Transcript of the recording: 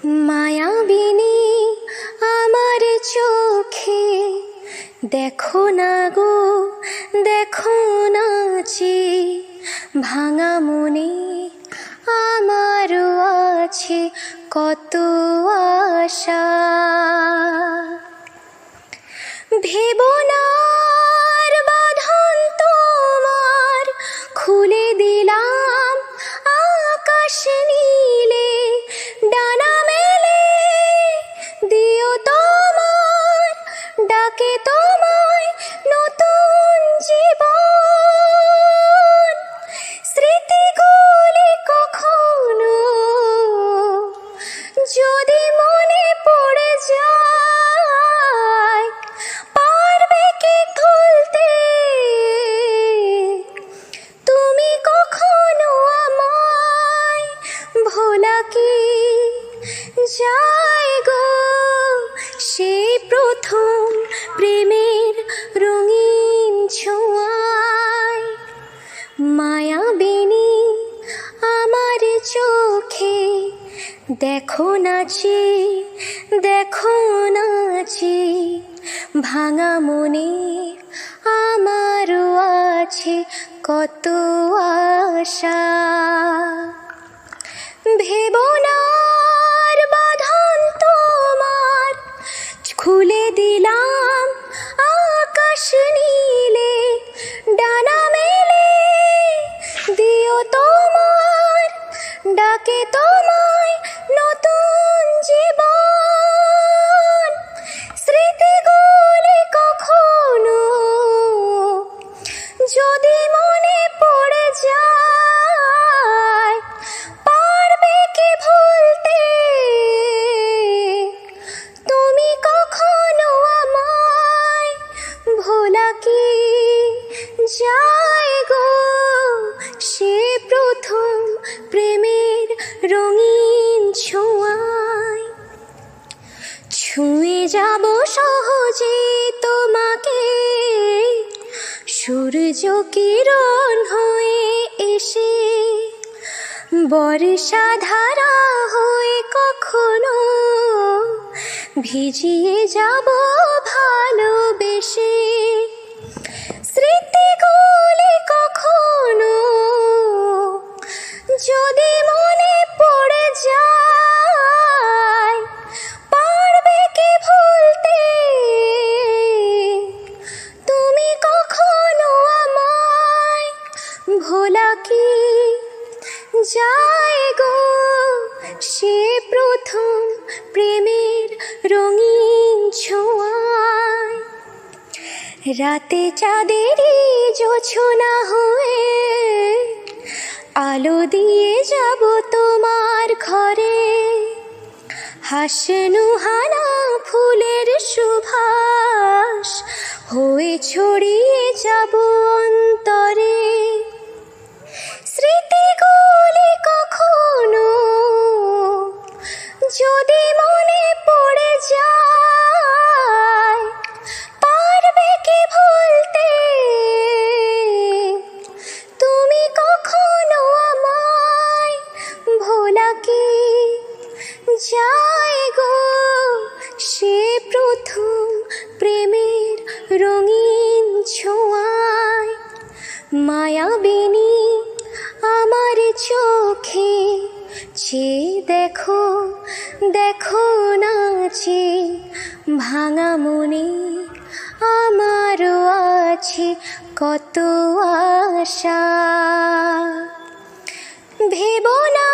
মায়াবিনী আমার চোখে দেখো না গো, দেখো না যে ভাঙা মনে আমারও আছে কত আশা। ভেবো না আর বাঁধন তোমার, খুলে দিলাম আকাশ নীলে, ডানা মেলে দিও তোমার ডাকে তোমায় নতুন জীবন। স্মৃতিগুলি কখনো যদি মনে পড়ে যায়, পারবে কি ভুলতে তুমি কখনো আমায়? ভোলা কি যায় গো সেই প্রথম প্রেমের রঙিন ছোঁয়ায়? মায়াবিনী আমার চোখে দেখো নাচে, দেখো নাচে ভাঙা মনে আমারও আছে কত আশা। ভেবো না আর বাঁধন তোমার, খুলে দিলাম আকাশ নীলে, ডানা মেলে দিও তোমার ডাকে তোমায় নতুন জীবন। স্মৃতিগুলি কখনো যদি মনে পড়ে যায়, পারবে কি ভুলতে তুমি কখনো আমায়? ভোলা কি যায় গো সে প্রথম প্রেমের রঙিন ছোঁয়ায়? ছুঁয়ে যাব সহজে তোমাকে সূর্য কিরণ হয়ে এসে, বর্ষা ধারা হয়ে কখনো ভিজিয়ে যাব ভালোবেসে। স্মৃতিগুলি কখনো যদি মনে পড়ে যায়, পারবে কি ভুলতে তুমি কখনো আমায়? ভোলা কি যায় গো সে প্রথম প্রেমের রঙিন ছোঁয়ায়? রাতে চাঁদেরই জোছনা হয়ে আলো দিয়ে যাব তোমার ঘরে, হাসনু হানা ফুলের সুবাস হয়ে ছড়িয়ে যাব অন্তরে। স্মৃতিগুলি কখনো যদি মনে পড়ে যায়, পারবে কি ভুলতে তুমি কখনো আমায়? ভোলা কি যায় গো সে প্রথম প্রেমের রঙিন ছোঁয়ায়? মায়াবিনী আমার চোখে চেয়ে দেখো, দেখো নাচে ভাঙা মনে আমারও আছে কত আশা। ভেবো না